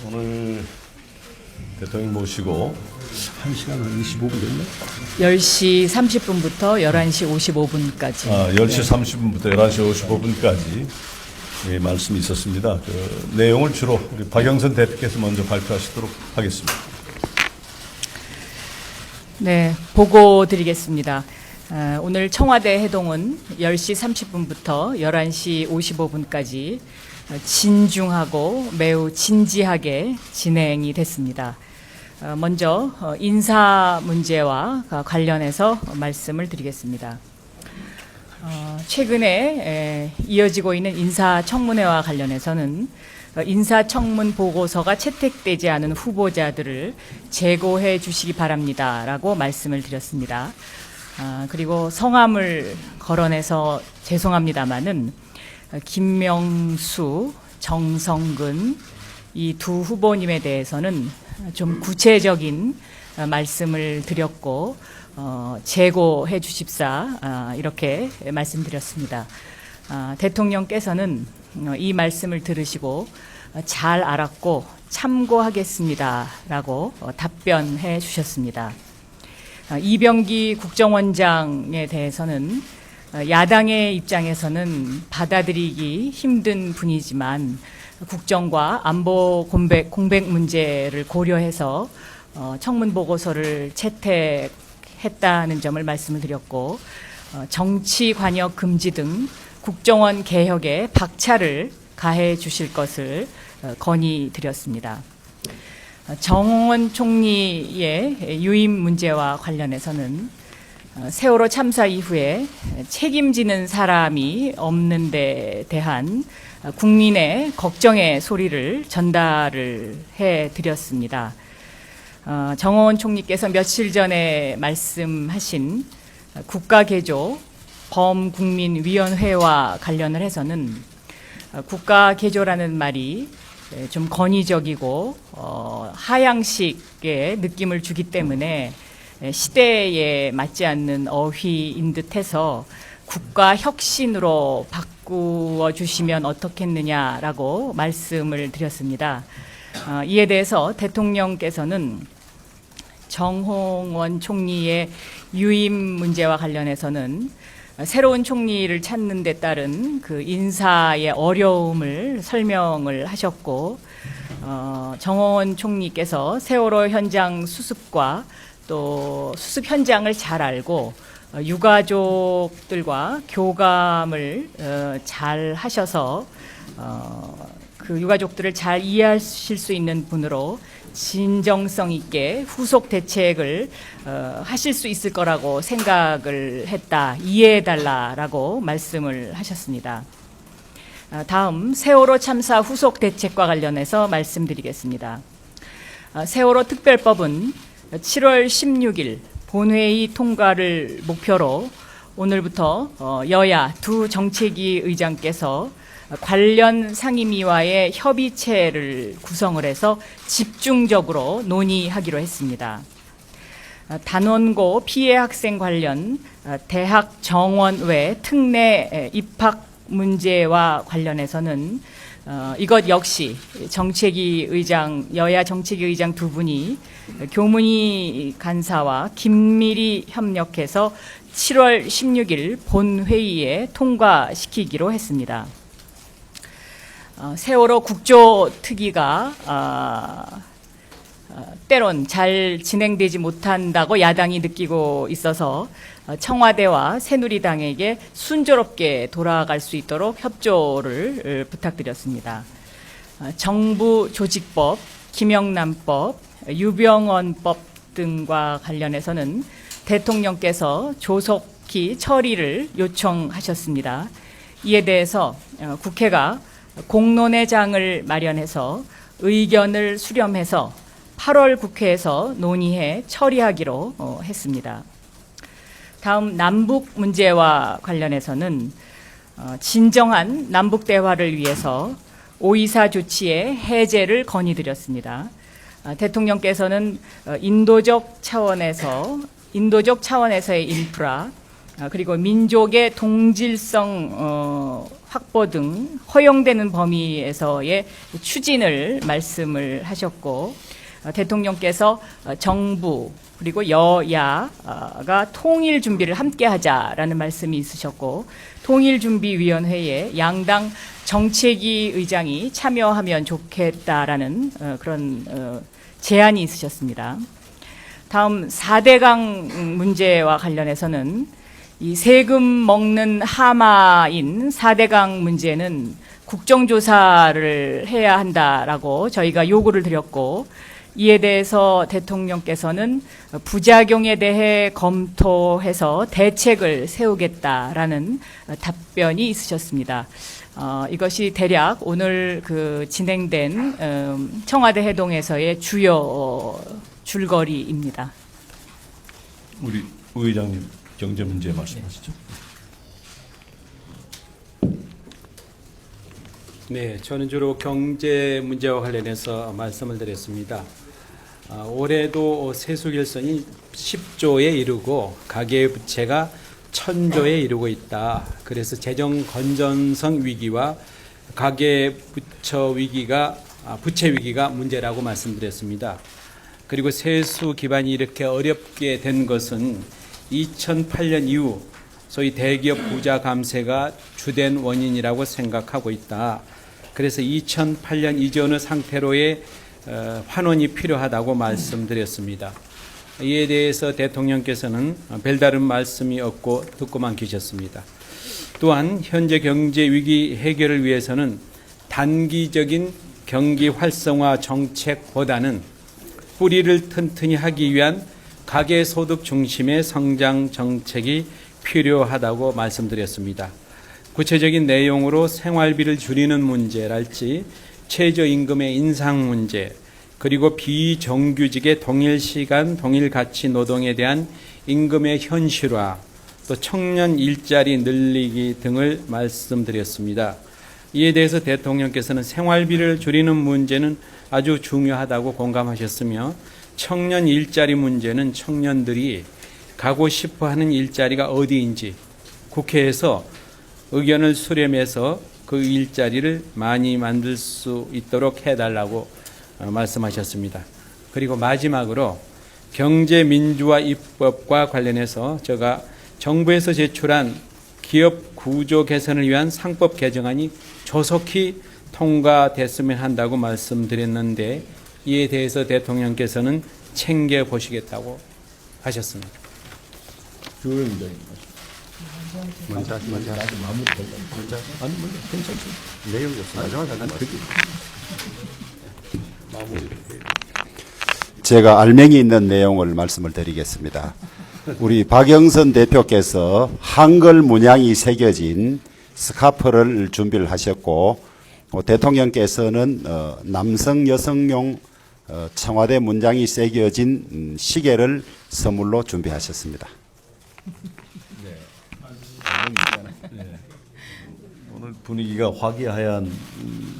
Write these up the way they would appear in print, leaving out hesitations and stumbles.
오늘 대통령 모시고 1시간 한 25분 됐나? 10시 30분부터 11시 55분까지. 10시 30분부터 11시 55분까지 예, 말씀이 있었습니다. 그 내용을 주로 우리 박영선 대표께서 먼저 발표하시도록 하겠습니다. 네, 보고 드리겠습니다. 오늘 청와대 회동은 10시 30분부터 11시 55분까지 진중하고 매우 진지하게 진행이 됐습니다. 먼저 인사 문제와 관련해서 말씀을 드리겠습니다. 최근에 이어지고 있는 인사청문회와 관련해서는 인사청문 보고서가 채택되지 않은 후보자들을 제고해 주시기 바랍니다라고 말씀을 드렸습니다. 그리고 성함을 거론해서 죄송합니다마는 김명수, 정성근 이 두 후보님에 대해서는 좀 구체적인 말씀을 드렸고 제고해 주십사 이렇게 말씀드렸습니다. 대통령께서는 이 말씀을 들으시고 잘 알았고 참고하겠습니다라고 답변해 주셨습니다. 이병기 국정원장에 대해서는 야당의 입장에서는 받아들이기 힘든 분이지만 국정과 안보 공백 문제를 고려해서 청문 보고서를 채택했다는 점을 말씀을 드렸고 정치 관여 금지 등 국정원 개혁에 박차를 가해 주실 것을 건의드렸습니다. 정홍원 총리의 유임 문제와 관련해서는 세월호 참사 이후에 책임지는 사람이 없는 데 대한 국민의 걱정의 소리를 전달을 해드렸습니다. 정홍원 총리께서 며칠 전에 말씀하신 국가개조 범국민위원회와 관련을 해서는 국가개조라는 말이 좀 권위적이고 하향식의 느낌을 주기 때문에 시대에 맞지 않는 어휘인 듯해서 국가혁신으로 바꾸어 주시면 어떻겠느냐라고 말씀을 드렸습니다. 이에 대해서 대통령께서는 정홍원 총리의 유임 문제와 관련해서는 새로운 총리를 찾는 데 따른 그 인사의 어려움을 설명을 하셨고 정홍원 총리께서 세월호 현장 수습과 또 수습 현장을 잘 알고 유가족들과 교감을 잘 하셔서 그 유가족들을 잘 이해하실 수 있는 분으로 진정성 있게 후속 대책을 하실 수 있을 거라고 생각을 했다. 이해해달라라고 말씀을 하셨습니다. 다음 세월호 참사 후속 대책과 관련해서 말씀드리겠습니다. 세월호 특별법은 7월 16일 본회의 통과를 목표로 오늘부터 여야 두 정책위 의장께서 관련 상임위와의 협의체를 구성을 해서 집중적으로 논의하기로 했습니다. 단원고 피해 학생 관련 대학 정원 외 특례 입학 문제와 관련해서는 이것 역시 정책위 의장, 여야 정책위 의장 두 분이 교문위 간사와 긴밀히 협력해서 7월 16일 본회의에 통과시키기로 했습니다. 세월호 국조특위가 때론 잘 진행되지 못한다고 야당이 느끼고 있어서 청와대와 새누리당에게 순조롭게 돌아갈 수 있도록 협조를 부탁드렸습니다. 정부 조직법, 김영란법, 유병언법 등과 관련해서는 대통령께서 조속히 처리를 요청하셨습니다. 이에 대해서 국회가 공론의 장을 마련해서 의견을 수렴해서 8월 국회에서 논의해 처리하기로 했습니다. 다음 남북 문제와 관련해서는 진정한 남북 대화를 위해서 5.24 조치의 해제를 건의드렸습니다. 대통령께서는 인도적 차원에서의 인프라 그리고 민족의 동질성 확보 등 허용되는 범위에서의 추진을 말씀을 하셨고, 대통령께서 정부 그리고 여야가 통일 준비를 함께 하자라는 말씀이 있으셨고, 통일준비위원회에 양당 정책위 의장이 참여하면 좋겠다라는 그런 제안이 있으셨습니다. 다음 4대강 문제와 관련해서는 이 세금 먹는 하마인 4대강 문제는 국정조사를 해야 한다라고 저희가 요구를 드렸고, 이에 대해서 대통령께서는 부작용에 대해 검토해서 대책을 세우겠다라는 답변이 있으셨습니다. 이것이 대략 오늘 그 진행된 청와대 회동에서의 주요 줄거리입니다. 우리 의장님 경제 문제 말씀하시죠. 네, 저는 주로 경제 문제와 관련해서 말씀을 드렸습니다. 올해도 세수결손이 10조에 이르고 가계부채가 1000조에 이르고 있다. 그래서 재정 건전성 위기와 가계부채 위기가 문제라고 말씀드렸습니다. 그리고 세수 기반이 이렇게 어렵게 된 것은 2008년 이후 소위 대기업 부자 감세가 주된 원인이라고 생각하고 있다. 그래서 2008년 이전의 상태로의 환원이 필요하다고 말씀드렸습니다. 이에 대해서 대통령께서는 별다른 말씀이 없고 듣고만 계셨습니다. 또한 현재 경제 위기 해결을 위해서는 단기적인 경기 활성화 정책보다는 뿌리를 튼튼히 하기 위한 가계소득 중심의 성장 정책이 필요하다고 말씀드렸습니다. 구체적인 내용으로 생활비를 줄이는 문제랄지 최저임금의 인상 문제, 그리고 비정규직의 동일시간 동일가치 노동에 대한 임금의 현실화, 또 청년 일자리 늘리기 등을 말씀드렸습니다. 이에 대해서 대통령께서는 생활비를 줄이는 문제는 아주 중요하다고 공감하셨으며, 청년 일자리 문제는 청년들이 가고 싶어하는 일자리가 어디인지 국회에서 의견을 수렴해서 그 일자리를 많이 만들 수 있도록 해달라고 말씀하셨습니다. 그리고 마지막으로 경제민주화 입법과 관련해서 제가 정부에서 제출한 기업 구조 개선을 위한 상법 개정안이 조속히 통과됐으면 한다고 말씀드렸는데, 이에 대해서 대통령께서는 챙겨보시겠다고 하셨습니다. 주의 의장님. 먼저 아니 먼저 괜찮죠. 내용 좋습니다. 제가 알맹이 있는 내용을 말씀을 드리겠습니다. 우리 박영선 대표께서 한글 문양이 새겨진 스카프를 준비를 하셨고, 대통령께서는 남성 여성용 청와대 문장이 새겨진 시계를 선물로 준비하셨습니다. 네. 오늘 분위기가 화기애애한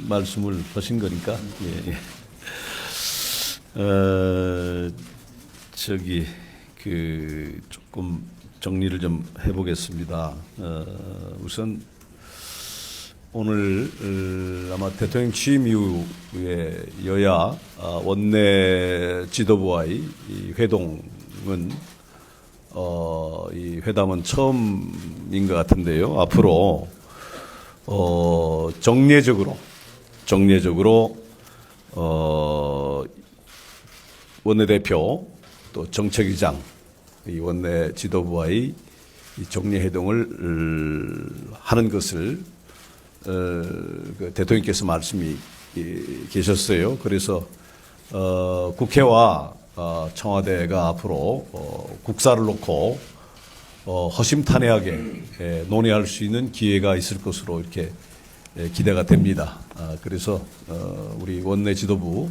말씀을 하신 거니까. 예. 조금 정리를 좀 해보겠습니다. 우선 오늘 아마 대통령 취임 이후에 여야 원내 지도부와의 이 회동은 이 회담은 처음인 것 같은데요. 앞으로 정례적으로 원내대표 또 정책위장 이 원내 지도부와의 이 정례회동을 하는 것을 그 대통령께서 말씀이 계셨어요. 그래서 국회와 청와대가 앞으로 국사를 놓고 허심탄회하게 논의할 수 있는 기회가 있을 것으로 이렇게 기대가 됩니다. 그래서 우리 원내 지도부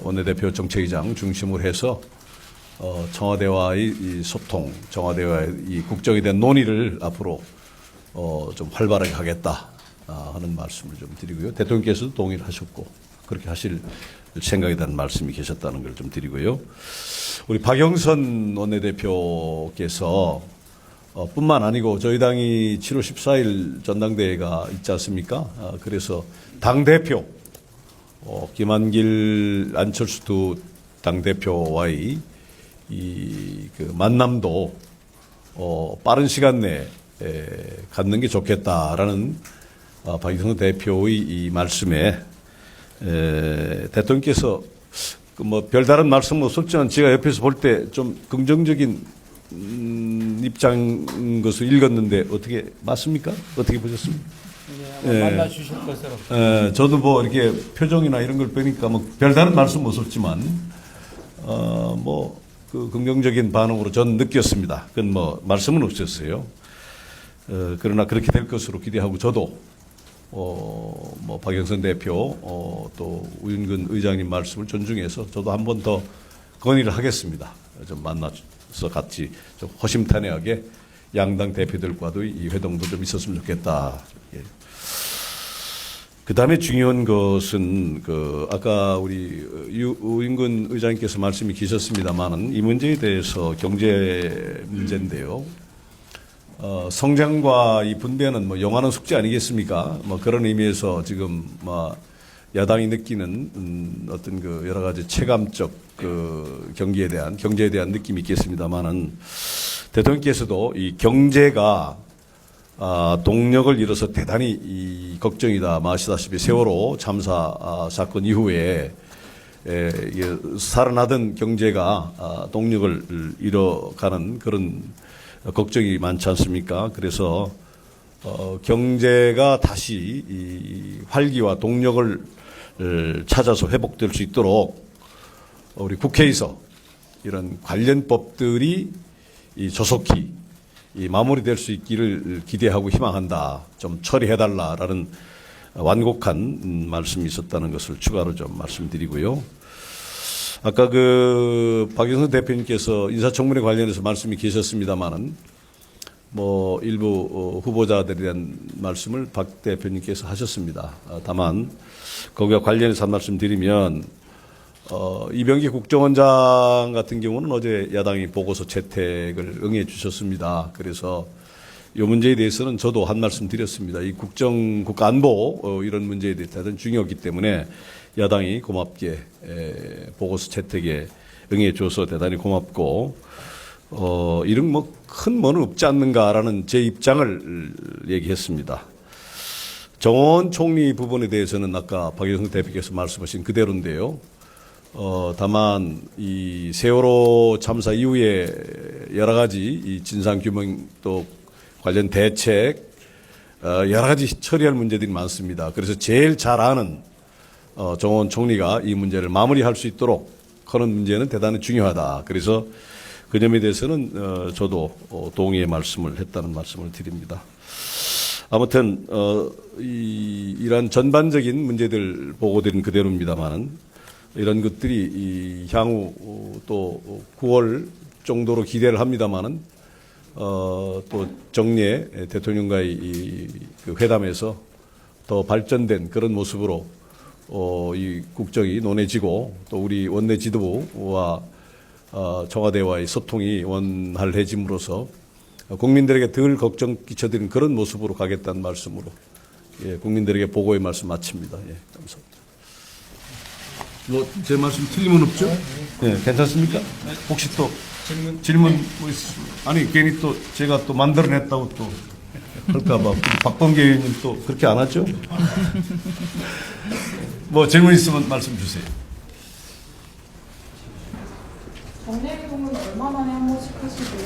원내대표 정책위장 중심으로 해서 청와대와의 이 소통, 청와대와의 이 국정에 대한 논의를 앞으로 좀 활발하게 하겠다 하는 말씀을 좀 드리고요. 대통령께서도 동의를 하셨고 그렇게 하실 생각이라는 말씀이 계셨다는 걸 좀 드리고요. 우리 박영선 원내대표께서 뿐만 아니고 저희 당이 7월 14일 전당대회가 있지 않습니까? 그래서 당대표, 김한길, 안철수 두 당대표와의 그 만남도 빠른 시간 내에 갖는 게 좋겠다라는 박영선 대표의 이 말씀에 대통령께서 그 뭐 별다른 말씀은 없었지만 제가 옆에서 볼 때 좀 긍정적인 입장인 것을 읽었는데 어떻게 맞습니까? 어떻게 보셨습니까? 네, 만나 주실 것으로. 저도 뭐 이렇게 표정이나 이런 걸 보니까 뭐 별다른 말씀 없었지만 뭐 그 긍정적인 반응으로 저는 느꼈습니다. 그건 뭐 말씀은 없었어요. 그러나 그렇게 될 것으로 기대하고 저도 뭐 박영선 대표 또 우윤근 의장님 말씀을 존중해서 저도 한 번 더 건의를 하겠습니다. 좀 만나서 같이 좀 허심탄회하게 양당 대표들과도 이 회동도 좀 있었으면 좋겠다. 예. 그 다음에 중요한 것은 그 아까 우리 우윤근 의장님께서 말씀이 계셨습니다만은 이 문제에 대해서 경제 문제인데요. 성장과 이 분배는 뭐 영원한 숙제 아니겠습니까? 뭐 그런 의미에서 지금 뭐 야당이 느끼는 어떤 그 여러 가지 체감적 그 경제에 대한 느낌이 있겠습니다만은 대통령께서도 이 경제가 동력을 잃어서 대단히 이 걱정이다 마시다시피 세월호 참사 사건 이후에 이게 살아나던 경제가 동력을 잃어가는 그런 걱정이 많지 않습니까? 그래서 경제가 다시 이 활기와 동력을 찾아서 회복될 수 있도록 우리 국회에서 이런 관련 법들이 이 조속히 이 마무리될 수 있기를 기대하고 희망한다. 좀 처리해달라라는 완곡한 말씀이 있었다는 것을 추가로 좀 말씀드리고요. 아까 그 박영선 대표님께서 인사청문회 관련해서 말씀이 계셨습니다만은 뭐 일부 후보자들에 대한 말씀을 박 대표님께서 하셨습니다. 다만 거기와 관련해서 한 말씀 드리면 이병기 국정원장 같은 경우는 어제 야당이 보고서 채택을 응해 주셨습니다. 그래서 이 문제에 대해서는 저도 한 말씀 드렸습니다. 이 국가안보 이런 문제에 대해서 대단히 중요하기 때문에 야당이 고맙게 보고서 채택에 응해 줘서 대단히 고맙고 이런 뭐 큰 뭐는 없지 않는가라는 제 입장을 얘기했습니다. 정원 총리 부분에 대해서는 아까 박영선 대표께서 말씀하신 그대로인데요. 다만 이 세월호 참사 이후에 여러 가지 이 진상 규명 또 관련 대책 여러 가지 처리할 문제들이 많습니다. 그래서 제일 잘 아는 정원 총리가 이 문제를 마무리할 수 있도록 하는 문제는 대단히 중요하다. 그래서 그 점에 대해서는 저도 동의의 말씀을 했다는 말씀을 드립니다. 아무튼 이러한 전반적인 문제들 보고드린 그대로입니다만은 이런 것들이 이 향후 또 9월 정도로 기대를 합니다만은 또 정례 대통령과의 그 회담에서 더 발전된 그런 모습으로 이 국정이 논해지고 또 우리 원내 지도부와 청와대와의 소통이 원활해짐으로써 국민들에게 덜 걱정 끼쳐드리는 그런 모습으로 가겠다는 말씀으로 국민들에게 보고의 말씀 마칩니다. 감사합니다. 뭐 제 말씀 틀림은 없죠? 괜찮습니까? 혹시 또 질문 뭐 있으십니까? 아니 괜히 또 제가 또 만들어냈다고 또 할까봐 박범계 의원님 또 그렇게 안 하죠? 뭐 질문 있으면 말씀 주세요. 정례회동은 얼마 만에 한 번씩 하시고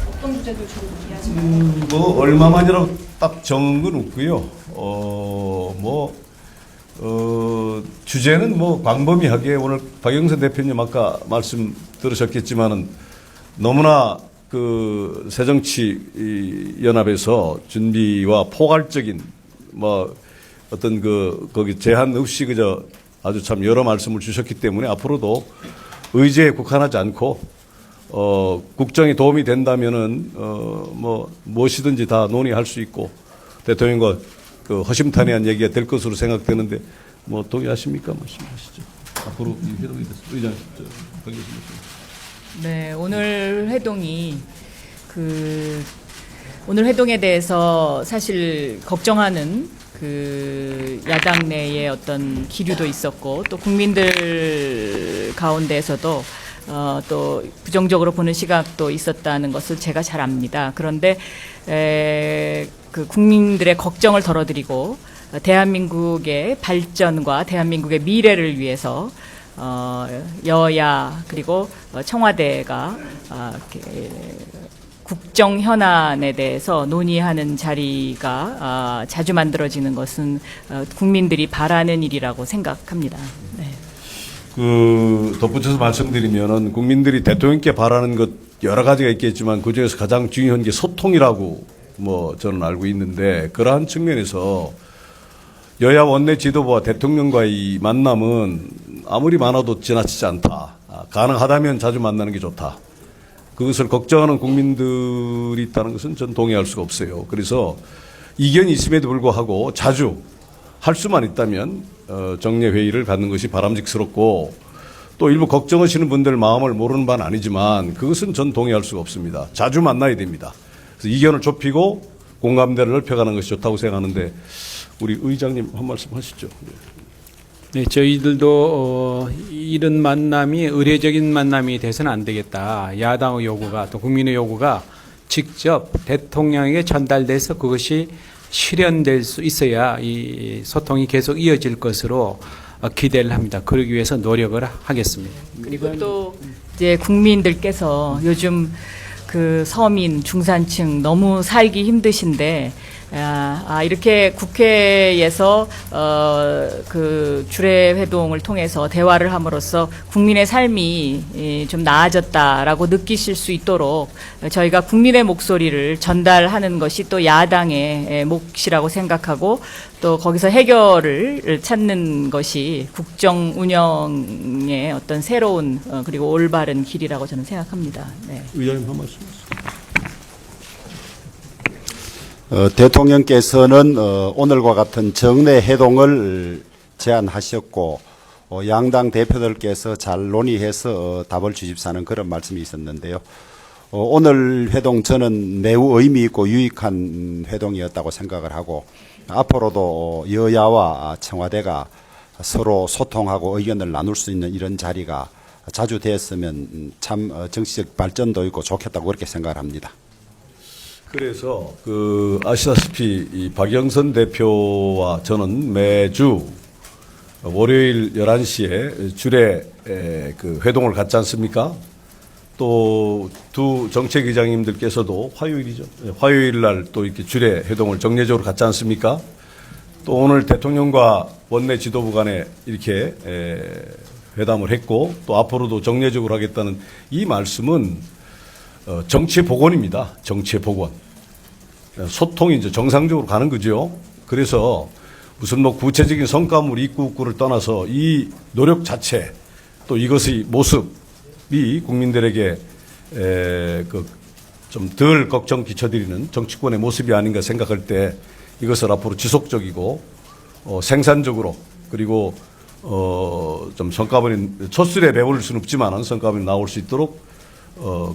어떤 주제들 주로 논의하시나요? 뭐 얼마만이라고 딱 정한 건 없고요. 주제는 뭐 광범위하게 오늘 박영선 대표님 아까 말씀 들으셨겠지만은 너무나 그 새정치연합에서 준비와 포괄적인 뭐 어떤 거기 제한 없이 그저 아주 참 여러 말씀을 주셨기 때문에 앞으로도 의제에 국한하지 않고 국정에 도움이 된다면은 뭐 무엇이든지 다 논의할 수 있고 대통령과 그 허심탄회한 얘기가 될 것으로 생각되는데 뭐 동의하십니까? 말씀하시죠. 앞으로 이 회동이 됐습니다. 의장, 네, 오늘 회동이 오늘 회동에 대해서 사실 걱정하는 야당 내의 어떤 기류도 있었고 또 국민들 가운데에서도 또 부정적으로 보는 시각도 있었다는 것을 제가 잘 압니다. 그런데 국민들의 걱정을 덜어드리고 대한민국의 발전과 대한민국의 미래를 위해서 여야 그리고 청와대가 국정 현안에 대해서 논의하는 자리가 자주 만들어지는 것은 국민들이 바라는 일이라고 생각합니다. 네. 덧붙여서 말씀드리면은 국민들이 대통령께 바라는 것 여러 가지가 있겠지만 그 중에서 가장 중요한 게 소통이라고 저는 알고 있는데 그러한 측면에서 여야 원내 지도부와 대통령과의 만남은 아무리 많아도 지나치지 않다. 가능하다면 자주 만나는 게 좋다. 그것을 걱정하는 국민들이 있다는 것은 전 동의할 수가 없어요. 그래서 이견이 있음에도 불구하고 자주 할 수만 있다면 정례 회의를 갖는 것이 바람직스럽고 또 일부 걱정하시는 분들 마음을 모르는 바는 아니지만 그것은 전 동의할 수가 없습니다. 자주 만나야 됩니다. 그래서 이견을 좁히고 공감대를 넓혀가는 것이 좋다고 생각하는데 우리 의장님 한 말씀 하시죠. 네, 저희들도 이런 만남이 의례적인 만남이 돼서는 안 되겠다. 야당의 요구가 또 국민의 요구가 직접 대통령에게 전달돼서 그것이 실현될 수 있어야 이 소통이 계속 이어질 것으로 기대를 합니다. 그러기 위해서 노력을 하겠습니다. 그리고 또 이제 국민들께서 요즘 서민 중산층 너무 살기 힘드신데 이렇게 국회에서 주례 회동을 통해서 대화를 함으로써 국민의 삶이 좀 나아졌다라고 느끼실 수 있도록 저희가 국민의 목소리를 전달하는 것이 또 야당의 몫이라고 생각하고 또 거기서 해결을 찾는 것이 국정 운영의 어떤 새로운 그리고 올바른 길이라고 저는 생각합니다. 네. 의장님 한 말씀 하시죠. 대통령께서는 오늘과 같은 정례 회동을 제안하셨고 양당 대표들께서 잘 논의해서 답을 주십사는 그런 말씀이 있었는데요. 오늘 회동 저는 매우 의미 있고 유익한 회동이었다고 생각을 하고 앞으로도 여야와 청와대가 서로 소통하고 의견을 나눌 수 있는 이런 자리가 자주 되었으면 참 정치적 발전도 있고 좋겠다고 그렇게 생각을 합니다. 그래서 아시다시피 이 박영선 대표와 저는 매주 월요일 11시에 주례 회동을 갖지 않습니까? 또 두 정책위장님들께서도 화요일이죠. 화요일 날 또 이렇게 주례 회동을 정례적으로 갖지 않습니까? 또 오늘 대통령과 원내 지도부 간에 이렇게 회담을 했고 또 앞으로도 정례적으로 하겠다는 이 말씀은 정치의 복원입니다. 정치의 복원. 소통이 이제 정상적으로 가는 거죠. 그래서 무슨 구체적인 성과물 있구를 떠나서 이 노력 자체 또 이것의 모습이 국민들에게 좀 덜 걱정 끼쳐드리는 정치권의 모습이 아닌가 생각할 때 이것을 앞으로 지속적이고 생산적으로 그리고 좀 성과물이 첫술에 배울 수는 없지만은 성과물이 나올 수 있도록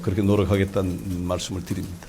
그렇게 노력하겠다는 말씀을 드립니다.